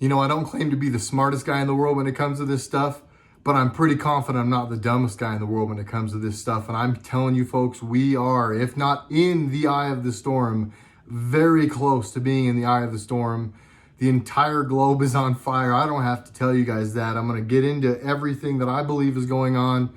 You know, I don't claim to be the smartest guy in the world when it comes to this stuff, but I'm pretty confident I'm not the dumbest guy in the world when it comes to this stuff. And I'm telling you folks, we are, if not in the eye of the storm, very close to being in the eye of the storm. The entire globe is on fire. I don't have to tell you guys that. I'm going to get into everything that I believe is going on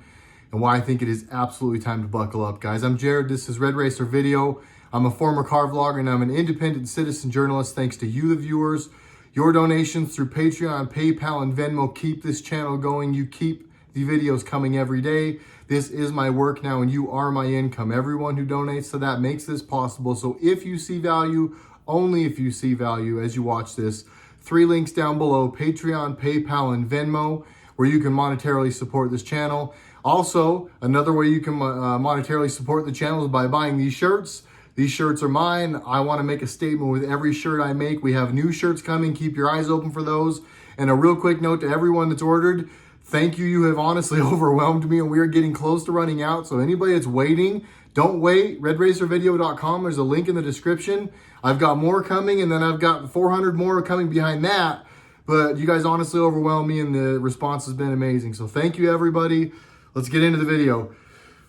and why I think it is absolutely time to buckle up, guys. I'm Jared. This is RedRacer Video. I'm a former car vlogger and I'm an independent citizen journalist. Thanks to you, the viewers. Your donations through Patreon, PayPal, and Venmo keep this channel going. You keep the videos coming every day. This is my work now, and you are my income. Everyone who donates to that makes this possible. So if you see value, only if you see value as you watch this, 3 links down below, Patreon, PayPal, and Venmo, where you can monetarily support this channel. Also, another way you can monetarily support the channel is by buying these shirts. These shirts are mine. I want to make a statement with every shirt I make. We have new shirts coming. Keep your eyes open for those. And a real quick note to everyone that's ordered. Thank you. You have honestly overwhelmed me and we are getting close to running out. So anybody that's waiting, don't wait. RedRacerVideo.com. There's a link in the description. I've got more coming and then I've got 400 more coming behind that. But you guys honestly overwhelmed me and the response has been amazing. So thank you, everybody. Let's get into the video.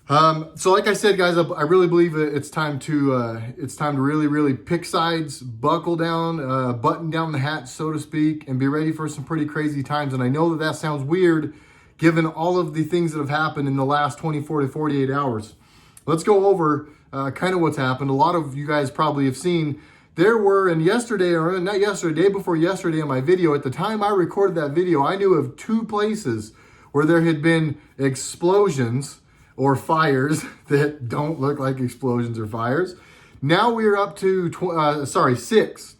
So like I said, guys, I really believe it's time to really pick sides, buckle down, button down the hatch, so to speak, and be ready for some pretty crazy times. And I know that sounds weird, given all of the things that have happened in the last 24 to 48 hours. Let's go over kind of what's happened. A lot of you guys probably have seen there were, and yesterday, or not yesterday, day before yesterday in my video, at the time I recorded that video, I knew of 2 places where there had been explosions or fires that don't look like explosions or fires. Now we're up to 6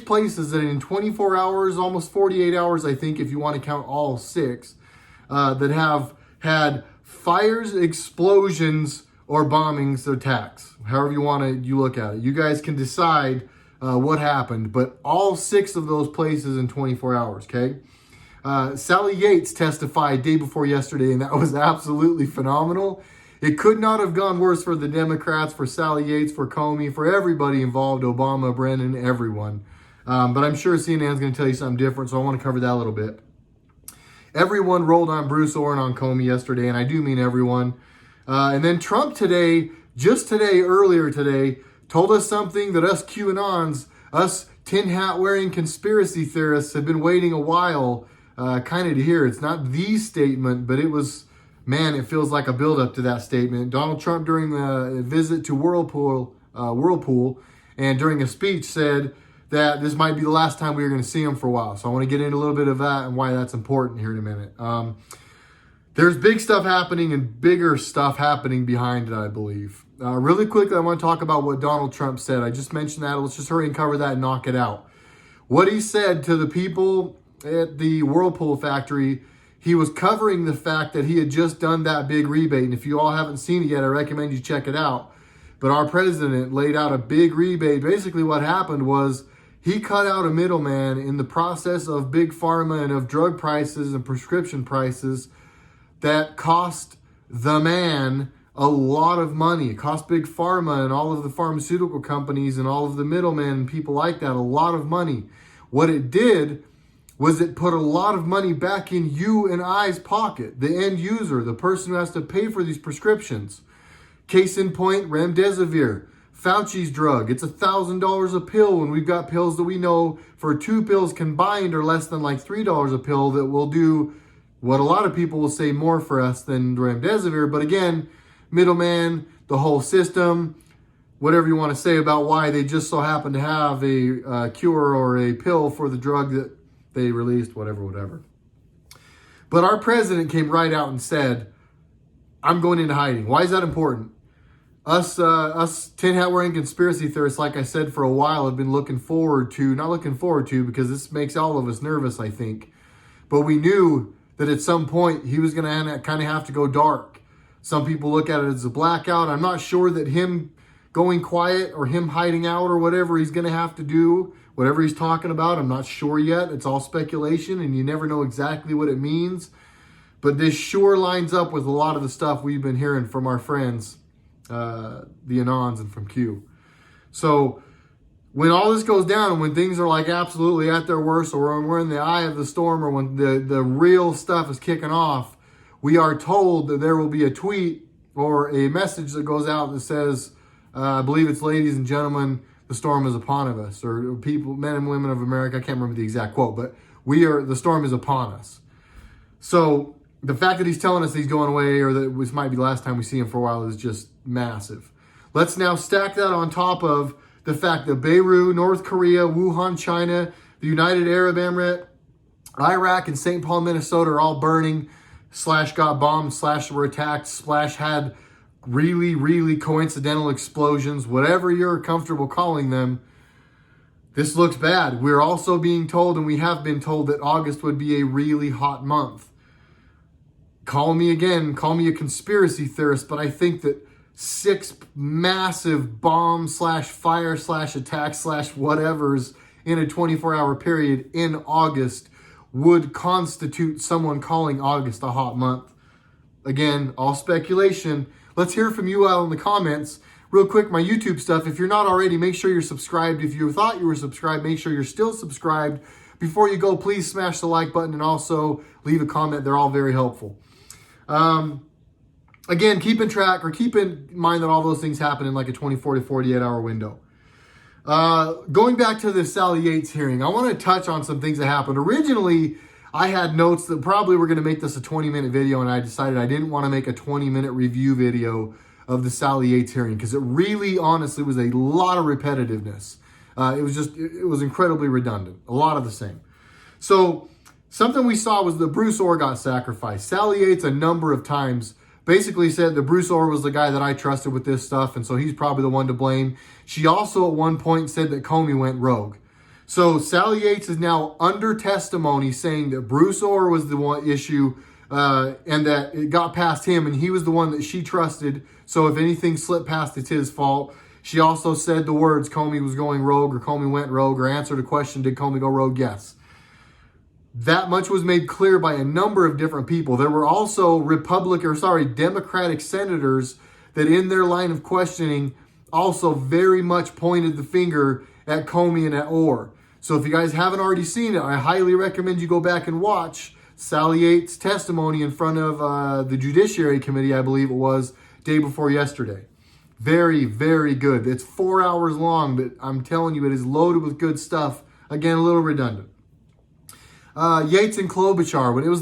places that in 24 hours, almost 48 hours, I think, if you want to count all 6, that have had fires, explosions, or bombings, attacks. However you look at it. You guys can decide what happened, but all 6 of those places in 24 hours, okay? Sally Yates testified day before yesterday, and that was absolutely phenomenal. It could not have gone worse for the Democrats, for Sally Yates, for Comey, for everybody involved, Obama, Brennan, everyone. But I'm sure CNN's going to tell you something different, so I want to cover that a little bit. Everyone rolled on Bruce Orr and on Comey yesterday, and I do mean everyone. And then Trump today, earlier today, told us something that us QAnons, us tin hat wearing conspiracy theorists have been waiting a while kind of to hear. It's not the statement, but it was, man, it feels like a build-up to that statement. Donald Trump, during the visit to Whirlpool, and during a speech said that this might be the last time we were going to see him for a while. So I want to get into a little bit of that and why that's important here in a minute. There's big stuff happening and bigger stuff happening behind it, I believe. Really quickly, I want to talk about what Donald Trump said. I just mentioned that. Let's just hurry and cover that and knock it out. What he said to the people at the Whirlpool factory, he was covering the fact that he had just done that big rebate. And if you all haven't seen it yet, I recommend you check it out. But our president laid out a big rebate. Basically what happened was he cut out a middleman in the process of big pharma and of drug prices and prescription prices that cost the man a lot of money. It cost big pharma and all of the pharmaceutical companies and all of the middlemen and people like that a lot of money. What it did was it put a lot of money back in you and I's pocket, the end user, the person who has to pay for these prescriptions. Case in point, remdesivir, Fauci's drug. It's $1,000 a pill when we've got pills that we know for 2 pills combined are less than like $3 a pill that will do what a lot of people will say more for us than remdesivir. But again, middleman, the whole system, whatever you want to say about why they just so happen to have a cure or a pill for the drug that they released, whatever. But our president came right out and said, I'm going into hiding. Why is that important? Us tin hat wearing conspiracy theorists, like I said, for a while have been not looking forward to, because this makes all of us nervous, I think. But we knew that at some point he was going to kind of have to go dark. Some people look at it as a blackout. I'm not sure that him going quiet or him hiding out or whatever he's going to have to do, whatever he's talking about, I'm not sure yet. It's all speculation and you never know exactly what it means. But this sure lines up with a lot of the stuff we've been hearing from our friends, the Anons and from Q. So when all this goes down, when things are like absolutely at their worst, or when we're in the eye of the storm, or when the real stuff is kicking off, we are told that there will be a tweet or a message that goes out that says, I believe it's ladies and gentlemen, the storm is upon us, or people, men and women of America. I can't remember the exact quote, but the storm is upon us. So the fact that he's telling us he's going away, or that this might be the last time we see him for a while, is just massive. Let's now stack that on top of the fact that Beirut, North Korea, Wuhan, China, the United Arab Emirates, Iraq, and St. Paul, Minnesota are all burning, / got bombed, / were attacked, / had really, really coincidental explosions, whatever you're comfortable calling them. This looks bad. We're also being told, and we have been told, that August would be a really hot month. Call me a conspiracy theorist, but I think that 6 massive bomb / fire / attack / whatevers in a 24-hour period in August would constitute someone calling August a hot month. Again, all speculation. Let's hear from you out in the comments. Real quick, my YouTube stuff, if you're not already, make sure you're subscribed. If you thought you were subscribed, make sure you're still subscribed. Before you go, please smash the like button and also leave a comment. They're all very helpful. Again, keep in mind that all those things happen in like a 24 to 48 hour window. Going back to the Sally Yates hearing, I want to touch on some things that happened. Originally, I had notes that probably were going to make this a 20-minute video, and I decided I didn't want to make a 20-minute review video of the Sally Yates hearing, because it really, honestly, was a lot of repetitiveness. It was incredibly redundant, a lot of the same. So something we saw was that Bruce Orr got sacrificed. Sally Yates a number of times basically said that Bruce Orr was the guy that I trusted with this stuff, and so he's probably the one to blame. She also at one point said that Comey went rogue. So Sally Yates is now under testimony saying that Bruce Orr was the one issue, and that it got past him, and he was the one that she trusted. So if anything slipped past, it's his fault. She also said the words Comey was going rogue, or Comey went rogue, or answered a question, did Comey go rogue? Yes. That much was made clear by a number of different people. There were also Democratic senators that in their line of questioning also very much pointed the finger at Comey and at Orr. So if you guys haven't already seen it, I highly recommend you go back and watch Sally Yates' testimony in front of the Judiciary Committee, I believe it was, day before yesterday. Very, very good. It's 4 hours long, but I'm telling you, it is loaded with good stuff. Again, a little redundant. Yates and Klobuchar, when it was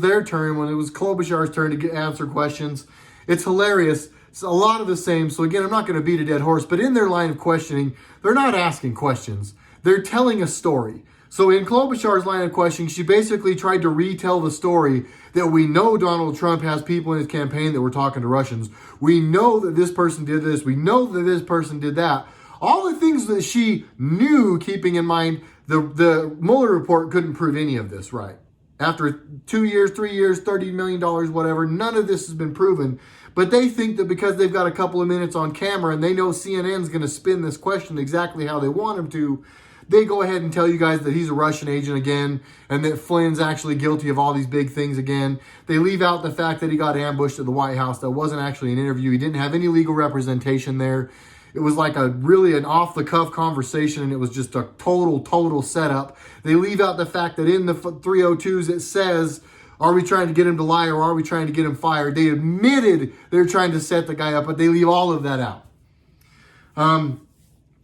Klobuchar's turn to answer questions, it's hilarious. It's a lot of the same. So again, I'm not going to beat a dead horse, but in their line of questioning, they're not asking questions. They're telling a story. So in Klobuchar's line of questioning, she basically tried to retell the story that we know Donald Trump has people in his campaign that were talking to Russians. We know that this person did this. We know that this person did that. All the things that she knew, keeping in mind the Mueller report couldn't prove any of this, right? After 2 years, 3 years, $30 million, whatever, none of this has been proven. But they think that because they've got a couple of minutes on camera and they know CNN's going to spin this question exactly how they want him to, they go ahead and tell you guys that he's a Russian agent again, and that Flynn's actually guilty of all these big things again. They leave out the fact that he got ambushed at the White House. That wasn't actually an interview. He didn't have any legal representation there. It was like an off-the-cuff conversation, and it was just a total setup. They leave out the fact that in the 302s it says, are we trying to get him to lie, or are we trying to get him fired? They admitted they're trying to set the guy up, but they leave all of that out.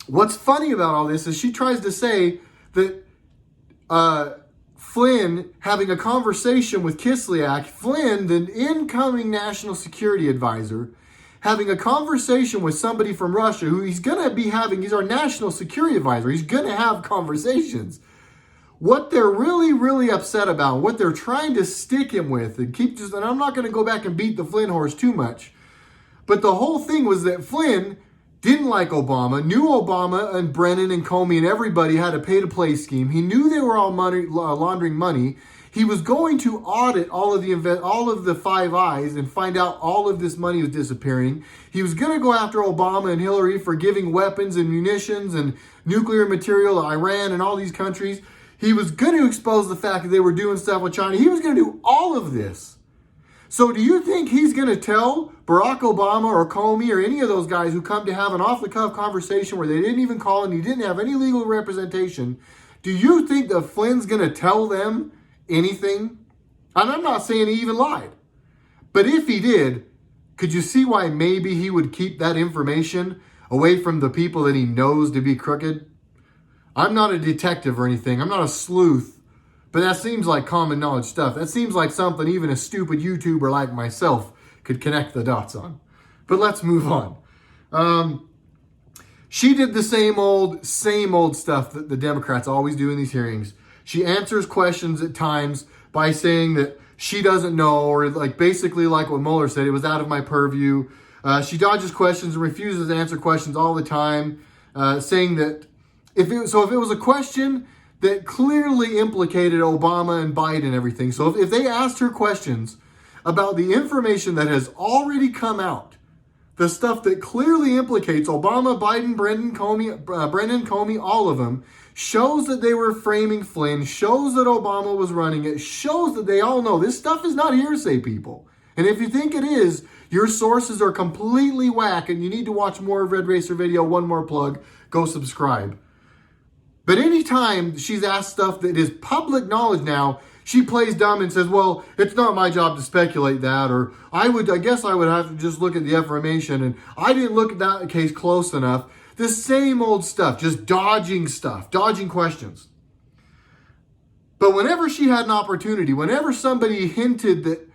What's funny about all this is she tries to say that Flynn having a conversation with Kislyak, Flynn, the incoming national security advisor, having a conversation with somebody from Russia who he's our national security advisor. He's going to have conversations. What they're really, really upset about, what they're trying to stick him with, and I'm not going to go back and beat the Flynn horse too much, but the whole thing was that Flynn didn't like Obama, knew Obama and Brennan and Comey and everybody had a pay-to-play scheme. He knew they were all laundering money. He was going to audit all of the Five Eyes and find out all of this money was disappearing. He was going to go after Obama and Hillary for giving weapons and munitions and nuclear material to Iran and all these countries. He was going to expose the fact that they were doing stuff with China. He was going to do all of this. So do you think he's going to tell Barack Obama or Comey or any of those guys who come to have an off-the-cuff conversation where they didn't even call and he didn't have any legal representation, do you think that Flynn's going to tell them anything? And I'm not saying he even lied. But if he did, could you see why maybe he would keep that information away from the people that he knows to be crooked? I'm not a detective or anything. I'm not a sleuth. But that seems like common knowledge stuff. That seems like something even a stupid YouTuber like myself could connect the dots on. But let's move on. She did the same old stuff that the Democrats always do in these hearings. She answers questions at times by saying that she doesn't know, or like basically like what Mueller said, it was out of my purview. She dodges questions and refuses to answer questions all the time, saying that if it was a question that clearly implicated Obama and Biden and everything. So if they asked her questions about the information that has already come out, the stuff that clearly implicates Obama, Biden, Brendan Comey, all of them, shows that they were framing Flynn, shows that Obama was running it, shows that they all know this stuff is not hearsay, people. And if you think it is, your sources are completely whack and you need to watch more of RedRacer video. One more plug, go subscribe. But anytime she's asked stuff that is public knowledge now, she plays dumb and says, well, it's not my job to speculate that, or I guess I would have to just look at the information, and I didn't look at that case close enough. The same old stuff, just dodging questions. But whenever she had an opportunity, whenever somebody hinted that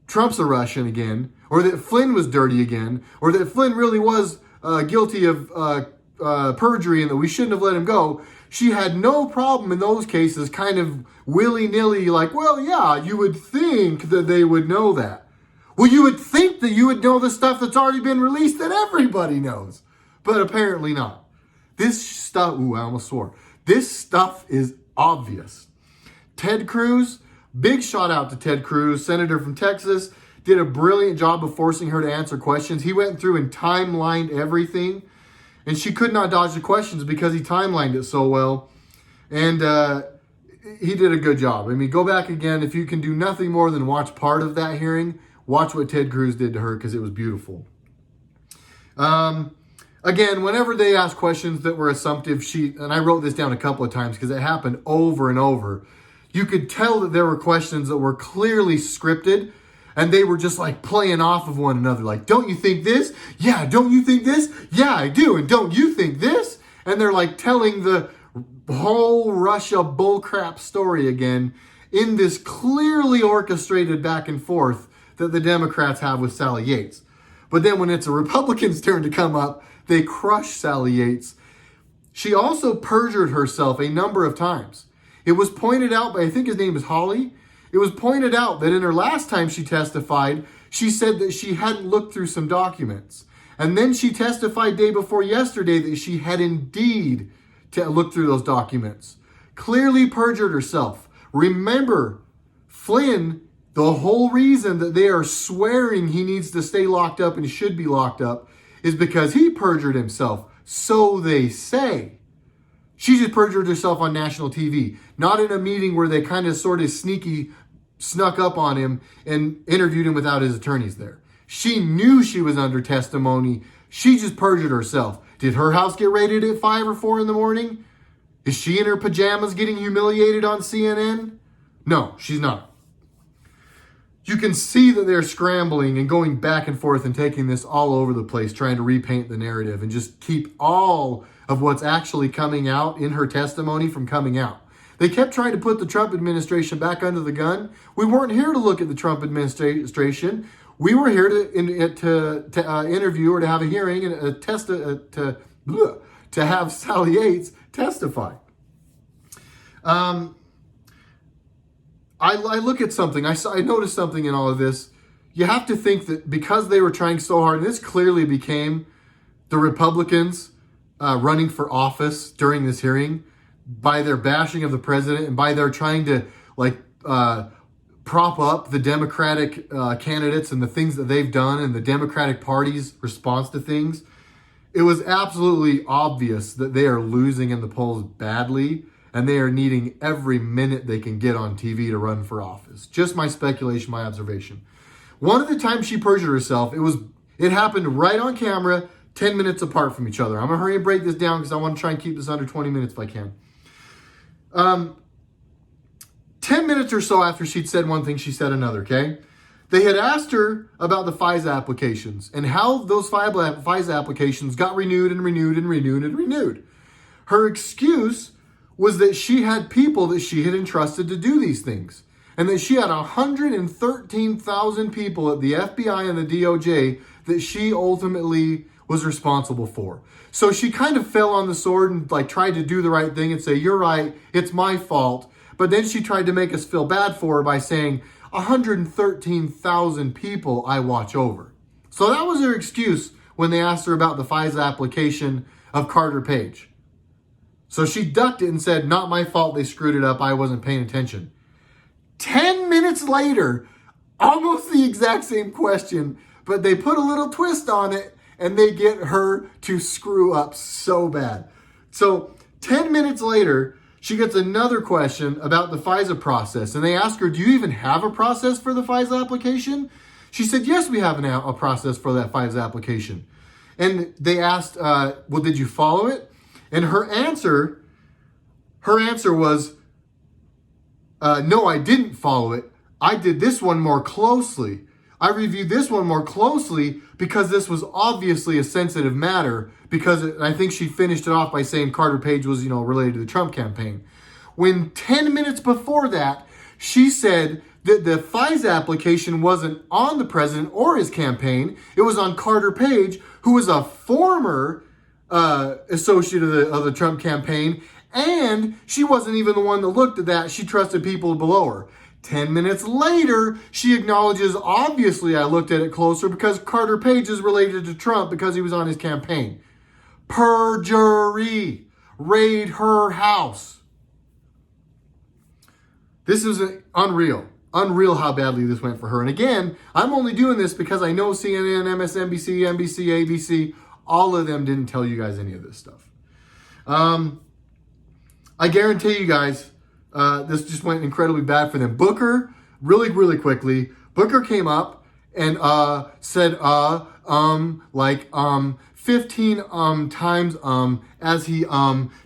Trump's a Russian again, or that Flynn was dirty again, or that Flynn really was guilty of perjury and that we shouldn't have let him go, she had no problem in those cases kind of willy-nilly like, well, yeah, you would think that they would know that. Well, you would think that you would know the stuff that's already been released that everybody knows. But apparently not. This stuff, I almost swore. This stuff is obvious. Ted Cruz, big shout out to Ted Cruz, senator from Texas, did a brilliant job of forcing her to answer questions. He went through and timelined everything. And she could not dodge the questions because he timelined it so well. And he did a good job. I mean, go back again. If you can do nothing more than watch part of that hearing, watch what Ted Cruz did to her because it was beautiful. Again, whenever they ask questions that were assumptive, and I wrote this down a couple of times because it happened over and over, you could tell that there were questions that were clearly scripted. And they were just like playing off of one another. Like, don't you think this? Yeah, don't you think this? Yeah, I do. And don't you think this? And they're like telling the whole Russia bullcrap story again in this clearly orchestrated back and forth that the Democrats have with Sally Yates. But then when it's a Republican's turn to come up, they crush Sally Yates. She also perjured herself a number of times. It was pointed out by, I think his name is Holly. It was pointed out that in her last time she testified, she said that she hadn't looked through some documents. And then she testified day before yesterday that she had indeed looked through those documents. Clearly perjured herself. Remember, Flynn, the whole reason that they are swearing he needs to stay locked up and should be locked up is because he perjured himself. So they say. She just perjured herself on national TV, not in a meeting where they kind of sort of snuck up on him and interviewed him without his attorneys there. She knew she was under testimony. She just perjured herself. Did her house get raided at 5 or 4 in the morning? Is she in her pajamas getting humiliated on CNN? No, she's not. You can see that they're scrambling and going back and forth and taking this all over the place, trying to repaint the narrative and just keep all of what's actually coming out in her testimony from coming out. They kept trying to put the Trump administration back under the gun. We weren't here to look at the Trump administration. We were here to interview or to have a hearing and to have Sally Yates testify. I look at something. I noticed something in all of this. You have to think that because they were trying so hard, and this clearly became the Republicans running for office during this hearing, by their bashing of the president and by their trying to prop up the Democratic candidates and the things that they've done and the Democratic Party's response to things, it was absolutely obvious that they are losing in the polls badly and they are needing every minute they can get on TV to run for office. Just my speculation, my observation. One of the times she perjured herself, it happened right on camera, 10 minutes apart from each other. I'm going to hurry and break this down because I want to try and keep this under 20 minutes if I can. 10 minutes or so after she'd said one thing, she said another, okay? They had asked her about the FISA applications and how those FISA applications got renewed and renewed and renewed and renewed. Her excuse was that she had people that she had entrusted to do these things, and that she had 113,000 people at the FBI and the DOJ that she ultimately was responsible for. So she kind of fell on the sword and like tried to do the right thing and say, you're right, it's my fault. But then she tried to make us feel bad for her by saying, 113,000 people I watch over. So that was her excuse when they asked her about the FISA application of Carter Page. So she ducked it and said, not my fault, they screwed it up, I wasn't paying attention. 10 minutes later, almost the exact same question, but they put a little twist on it and they get her to screw up so bad. So 10 minutes later, she gets another question about the FISA process. And they ask her, do you even have a process for the FISA application? She said, yes, we have a process for that FISA application. And they asked, well, did you follow it? And her answer was, no, I didn't follow it. I did this one more closely. I reviewed this one more closely because this was obviously a sensitive matter, because I think she finished it off by saying Carter Page was, related to the Trump campaign. When 10 minutes before that, she said that the FISA application wasn't on the president or his campaign. It was on Carter Page, who was a former associate of the Trump campaign. And she wasn't even the one that looked at that. She trusted people below her. 10 minutes later, she acknowledges, obviously I looked at it closer because Carter Page is related to Trump because he was on his campaign. Perjury. Raid her house. This is unreal. Unreal how badly this went for her. And again, I'm only doing this because I know CNN, MSNBC, NBC, ABC, all of them didn't tell you guys any of this stuff. I guarantee you guys, this just went incredibly bad for them. Booker, really, really quickly, Booker came up and said 15 times as he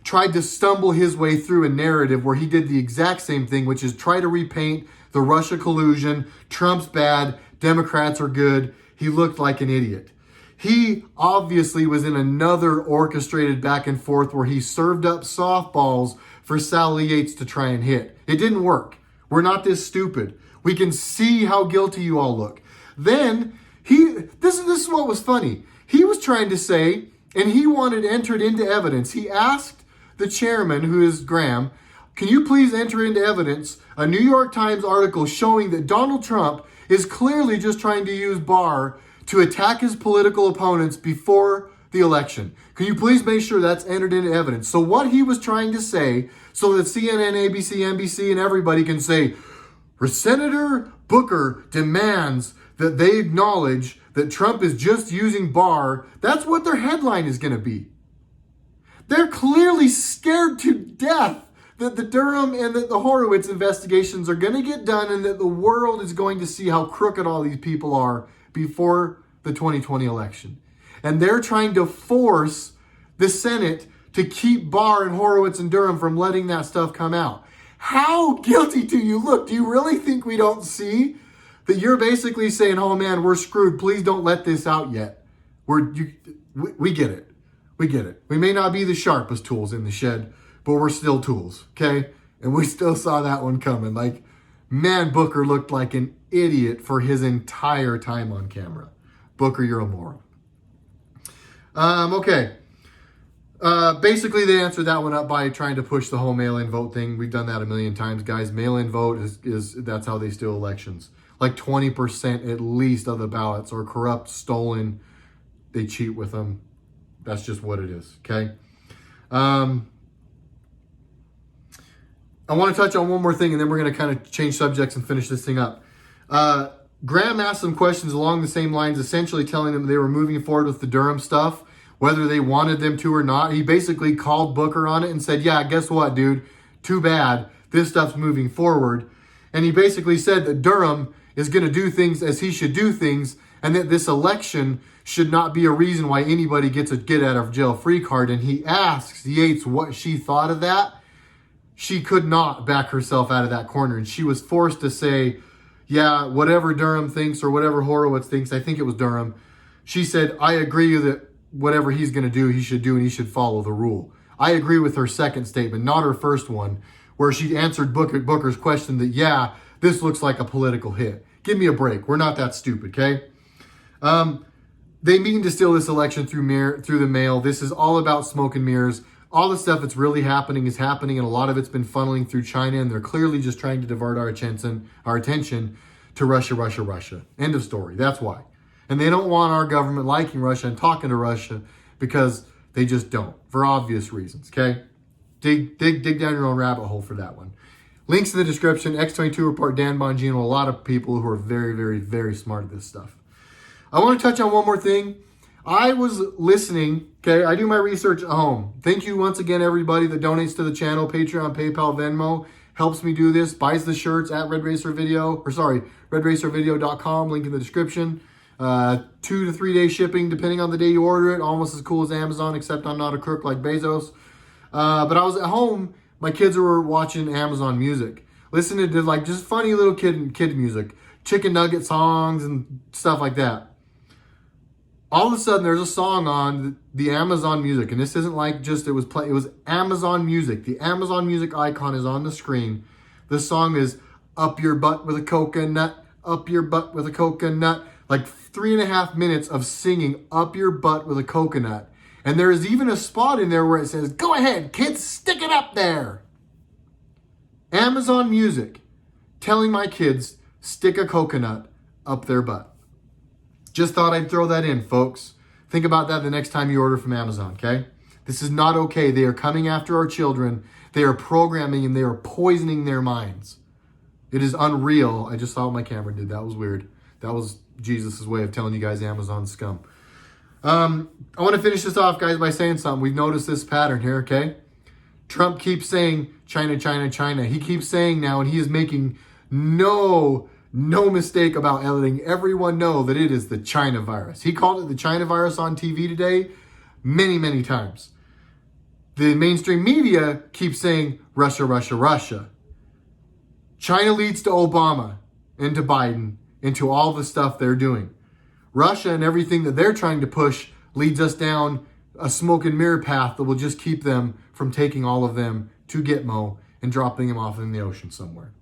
tried to stumble his way through a narrative where he did the exact same thing, which is try to repaint the Russia collusion, Trump's bad, Democrats are good. He looked like an idiot. He obviously was in another orchestrated back and forth where he served up softballs for Sally Yates to try and hit. It didn't work. We're not this stupid. We can see how guilty you all look. Then this is what was funny. He was trying to say, and he wanted entered into evidence. He asked the chairman, who is Graham, can you please enter into evidence a New York Times article showing that Donald Trump is clearly just trying to use Barr to attack his political opponents before the election. Can you please make sure that's entered into evidence? So what he was trying to say, so that CNN, ABC, NBC, and everybody can say, Senator Booker demands that they acknowledge that Trump is just using Barr. That's what their headline is going to be. They're clearly scared to death that the Durham and that the Horowitz investigations are going to get done and that the world is going to see how crooked all these people are before the 2020 election. And they're trying to force the Senate to keep Barr and Horowitz and Durham from letting that stuff come out. How guilty do you look? Do you really think we don't see that you're basically saying, oh man, we're screwed. Please don't let this out yet. We get it. We get it. We may not be the sharpest tools in the shed, but we're still tools, okay? And we still saw that one coming. Like, man, Booker looked like an idiot for his entire time on camera. Booker, you're a moron. Okay. Basically, they answered that one up by trying to push the whole mail-in vote thing. We've done that a million times, guys. Mail-in vote is that's how they steal elections. Like 20% at least of the ballots are corrupt, stolen. They cheat with them. That's just what it is, okay? I want to touch on one more thing, and then we're going to kind of change subjects and finish this thing up. Graham asked some questions along the same lines, essentially telling them they were moving forward with the Durham stuff, whether they wanted them to or not. He basically called Booker on it and said, yeah, guess what, dude? Too bad. This stuff's moving forward. And he basically said that Durham is going to do things as he should do things, and that this election should not be a reason why anybody gets a get out of jail free card. And he asks Yates what she thought of that. She could not back herself out of that corner, and she was forced to say, yeah, whatever Durham thinks or whatever Horowitz thinks, I think it was Durham, she said, I agree that whatever he's going to do, he should do, and he should follow the rule. I agree with her second statement, not her first one, where she answered Booker's question that, yeah, this looks like a political hit. Give me a break. We're not that stupid, okay? They mean to steal this election through the mail. This is all about smoke and mirrors. All the stuff that's really happening is happening, and a lot of it's been funneling through China, and they're clearly just trying to divert our attention to Russia. End of story. That's why. And they don't want our government liking Russia and talking to Russia because they just don't, for obvious reasons, okay? Dig down your own rabbit hole for that one. Links in the description. X22 report, Dan Bongino, a lot of people who are very, very, very smart at this stuff. I want to touch on one more thing. I was listening, okay? I do my research at home. Thank you once again, everybody that donates to the channel. Patreon, PayPal, Venmo helps me do this. Buys the shirts at RedRacerVideo.com. Link in the description. 2 to 3 day shipping, depending on the day you order it. Almost as cool as Amazon, except I'm not a crook like Bezos. But I was at home. My kids were watching Amazon Music, listening to like just funny little kid music, chicken nugget songs and stuff like that. All of a sudden, there's a song on the Amazon Music, and this isn't like just it was Amazon Music. The Amazon Music icon is on the screen. The song is "Up Your Butt with a Coconut, Up Your Butt with a Coconut." Like 3.5 minutes of singing "Up Your Butt with a Coconut," and there is even a spot in there where it says, "Go ahead, kids, stick it up there." Amazon Music telling my kids stick a coconut up their butt. Just thought I'd throw that in, folks. Think about that the next time you order from Amazon, okay? This is not okay. They are coming after our children. They are programming and they are poisoning their minds. It is unreal. I just saw what my camera did. That was weird. That was Jesus' way of telling you guys Amazon scum. I want to finish this off, guys, by saying something. We've noticed this pattern here, okay? Trump keeps saying China, China, China. He keeps saying now, and he is making no mistake about letting everyone know that it is the China virus. He called it the China virus on TV today many, many times. The mainstream media keeps saying Russia, Russia, Russia. China leads to Obama and to Biden and to all the stuff they're doing. Russia and everything that they're trying to push leads us down a smoke and mirror path that will just keep them from taking all of them to Gitmo and dropping them off in the ocean somewhere.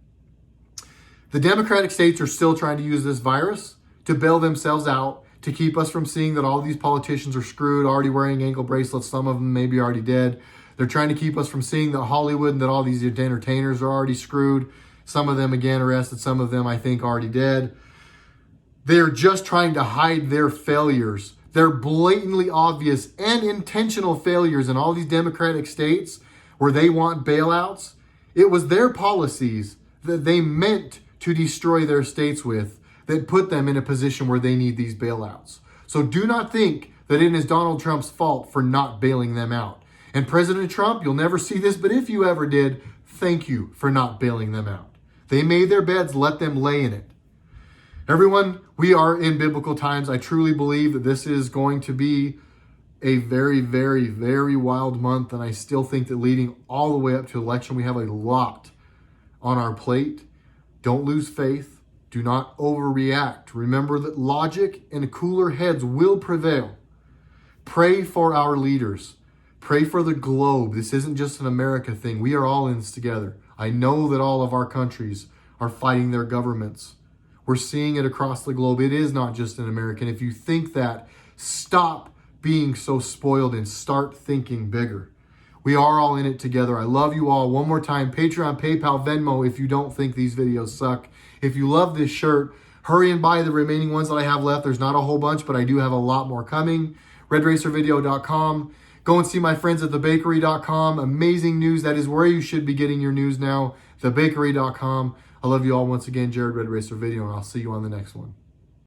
The Democratic states are still trying to use this virus to bail themselves out, to keep us from seeing that all these politicians are screwed, already wearing ankle bracelets, some of them maybe already dead. They're trying to keep us from seeing that Hollywood and that all these entertainers are already screwed. Some of them, again, arrested. Some of them, I think, already dead. They're just trying to hide their failures. They're blatantly obvious and intentional failures in all these Democratic states where they want bailouts. It was their policies that they meant to destroy their states with that put them in a position where they need these bailouts. So do not think that it is Donald Trump's fault for not bailing them out. And President Trump, you'll never see this, but if you ever did, thank you for not bailing them out. They made their beds, let them lay in it. Everyone, we are in biblical times. I truly believe that this is going to be a very, very, very wild month. And I still think that leading all the way up to election, we have a lot on our plate. Don't lose faith. Do not overreact. Remember that logic and cooler heads will prevail. Pray for our leaders. Pray for the globe. This isn't just an America thing. We are all in this together. I know that all of our countries are fighting their governments. We're seeing it across the globe. It is not just an American. If you think that, stop being so spoiled and start thinking bigger. We are all in it together. I love you all. One more time, Patreon, PayPal, Venmo if you don't think these videos suck. If you love this shirt, hurry and buy the remaining ones that I have left. There's not a whole bunch, but I do have a lot more coming. RedRacerVideo.com. Go and see my friends at thebakery.com. Amazing news. That is where you should be getting your news now. Thebakery.com. I love you all once again. Jared, Red Racer Video, and I'll see you on the next one.